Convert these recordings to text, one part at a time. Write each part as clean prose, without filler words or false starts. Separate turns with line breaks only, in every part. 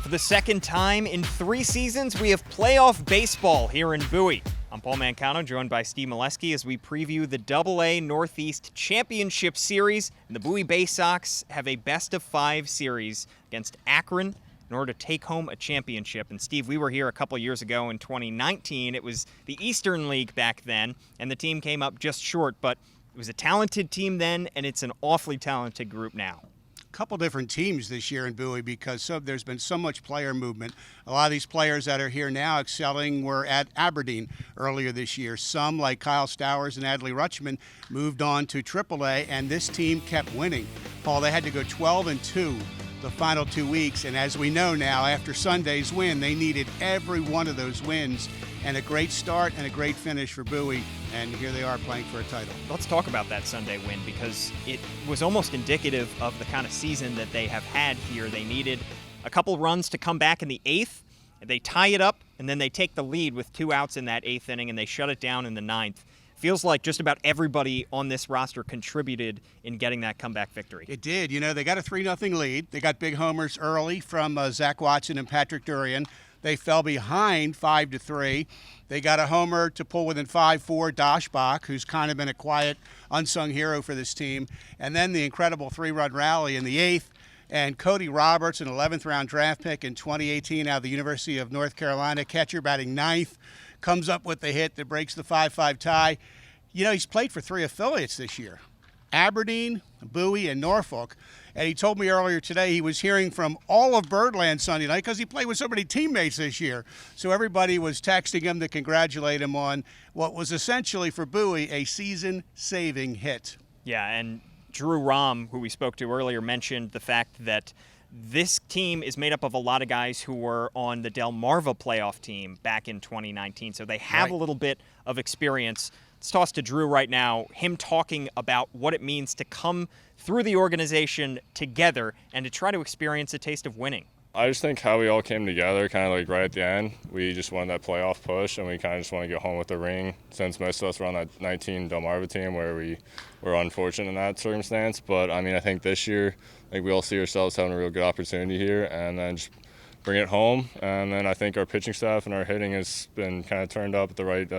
For the second time in 3 seasons, we have playoff baseball here in Bowie. I'm Paul Mancano, joined by Steve MELEWSKI as we preview the AA Northeast Championship Series. And the Bowie Baysox have a best-of-5 series against Akron in order to take home a championship. And Steve, we were here a couple years ago in 2019. It was the Eastern League back then, and the team came up just short. But it was a talented team then, and it's an awfully talented group now.
Couple different teams this year in Bowie because there's been so much player movement. A lot of these players that are here now excelling were at Aberdeen earlier this year. Some, like Kyle Stowers and Adley Rutschman, moved on to AAA, and this team kept winning. Paul, they had to go 12-2 the final 2 weeks, and as we know now, after Sunday's win, they needed every one of those wins, and a great start and a great finish for Bowie, and here they are playing for a title.
Let's talk about that Sunday win because it was almost indicative of the kind of season that they have had here. They needed a couple runs to come back in the 8th. They tie it up, and then they take the lead with 2 outs in that 8th inning, and they shut it down in the 9th. Feels like just about everybody on this roster contributed in getting that comeback victory.
It did. You know, they got a 3-0 lead. They got big homers early from Zach Watson and Patrick Durian. They fell behind 5-3. They got a homer to pull within 5-4, Doshbach, who's kind of been a quiet, unsung hero for this team. And then the incredible 3-run rally in the 8th. And Cody Roberts, an 11th-round draft pick in 2018 out of the University of North Carolina, catcher batting 9th, comes up with the hit that breaks the 5-5 tie. You know, he's played for 3 affiliates this year, Aberdeen, Bowie, and Norfolk. And he told me earlier today he was hearing from all of Birdland Sunday night because he played with so many teammates this year. So everybody was texting him to congratulate him on what was essentially for Bowie a season-saving hit.
Yeah, and Drew Rahm, who we spoke to earlier, mentioned the fact that this team is made up of a lot of guys who were on the Delmarva playoff team back in 2019. So they have a little bit of experience. Let's toss to Drew right now, him talking about what it means to come through the organization together and to try to experience a taste of winning.
I just think how we all came together kind of like right at the end. We just wanted that playoff push, and we kind of just want to get home with the ring since most of us were on that 19 Delmarva team where we were unfortunate in that circumstance. But, I mean, I think this year, like we all see ourselves having a real good opportunity here and then just bring it home. And then I think our pitching staff and our hitting has been kind of turned up at the right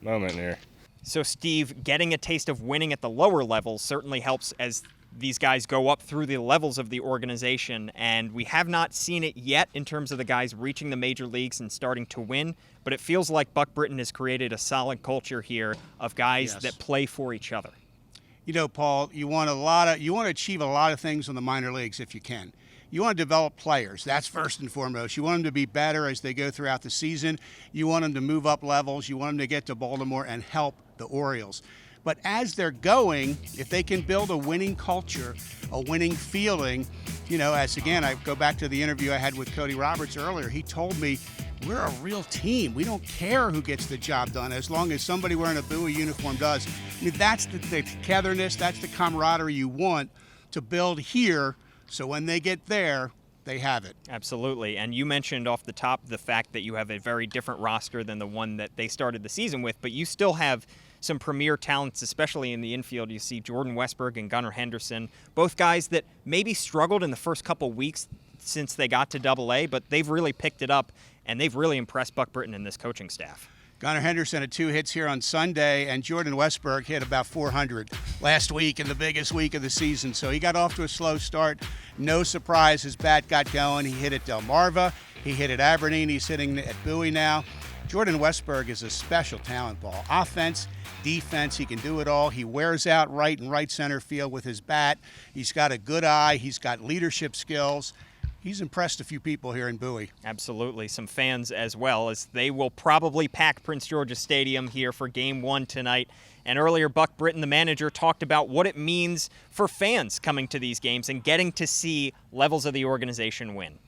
moment here.
So, Steve, getting a taste of winning at the lower levels certainly helps as these guys go up through the levels of the organization, and we have not seen it yet in terms of the guys reaching the major leagues and starting to win, but it feels like Buck Britton has created a solid culture here of guys that play for each other.
You know, Paul, you want to achieve a lot of things in the minor leagues if you can. You want to develop players. That's first and foremost. You want them to be better as they go throughout the season. You want them to move up levels. You want them to get to Baltimore and help the Orioles. But as they're going, if they can build a winning culture, a winning feeling, you know, as again, I go back to the interview I had with Cody Roberts earlier. He told me, we're a real team. We don't care who gets the job done as long as somebody wearing a Bowie uniform does. I mean, that's the togetherness, that's the camaraderie you want to build here, so when they get there, they have it.
Absolutely. And you mentioned off the top the fact that you have a very different roster than the one that they started the season with, but you still have some premier talents, especially in the infield. You see Jordan Westberg and Gunnar Henderson, both guys that maybe struggled in the first couple weeks since they got to AA, but they've really picked it up, and they've really impressed Buck Britton and this coaching staff.
Gunnar Henderson had 2 hits here on Sunday, and Jordan Westberg hit about 400 last week in the biggest week of the season. So he got off to a slow start. No surprise, his bat got going. He hit at Delmarva. He hit at Aberdeen. He's hitting at Bowie now. Jordan Westberg is a special talent ball. Offense, defense, he can do it all. He wears out right and right center field with his bat. He's got a good eye. He's got leadership skills. He's impressed a few people here in Bowie.
Absolutely. Some fans as well, as they will probably pack Prince George's Stadium here for Game 1 tonight. And earlier, Buck Britton, the manager, talked about what it means for fans coming to these games and getting to see levels of the organization win.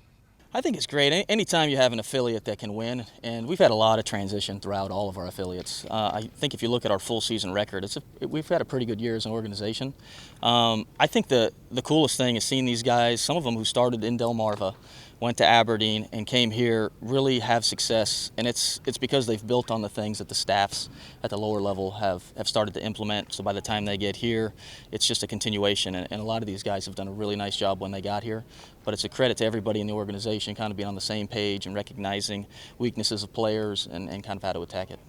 I think it's great. Anytime you have an affiliate that can win, and we've had a lot of transition throughout all of our affiliates. I think if you look at our full season record, we've had a pretty good year as an organization. I think the the coolest thing is seeing these guys, some of them who started in Delmarva, went to Aberdeen and came here, really have success. And it's because they've built on the things that the staffs at the lower level have started to implement. So by the time they get here, it's just a continuation. And a lot of these guys have done a really nice job when they got here. But it's a credit to everybody in the organization kind of being on the same page and recognizing weaknesses of players and kind of how to attack it.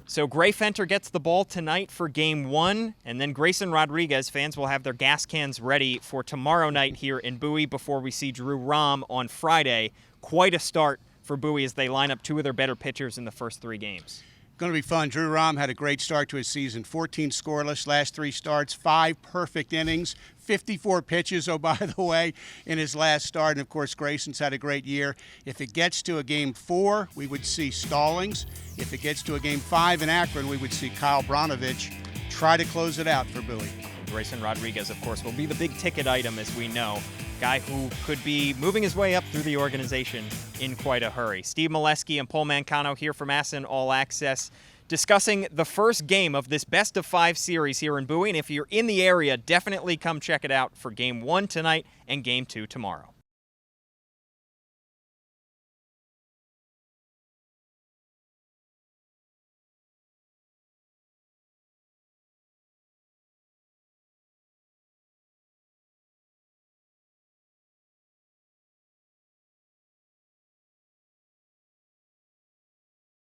So Gray Fenter gets the ball tonight for Game 1, and then Grayson Rodriguez, fans will have their gas cans ready for tomorrow night here in Bowie before we see Drew Rahm on Friday. Quite a start for Bowie as they line up two of their better pitchers in the first 3 games.
Going to be fun. Drew Rahm had a great start to his season. 14 scoreless last 3 starts, 5 perfect innings, 54 pitches, oh, by the way, in his last start. And, of course, Grayson's had a great year. If it gets to a Game 4, we would see Stallings. If it gets to a Game 5 in Akron, we would see Kyle Branovich try to close it out for Bowie.
Grayson Rodriguez, of course, will be the big ticket item, as we know. Guy who could be moving his way up through the organization in quite a hurry. Steve MELEWSKI and Paul Mancano here from MASN All Access, discussing the first game of this best-of-5 series here in Bowie. And if you're in the area, definitely come check it out for Game 1 tonight and Game 2 tomorrow.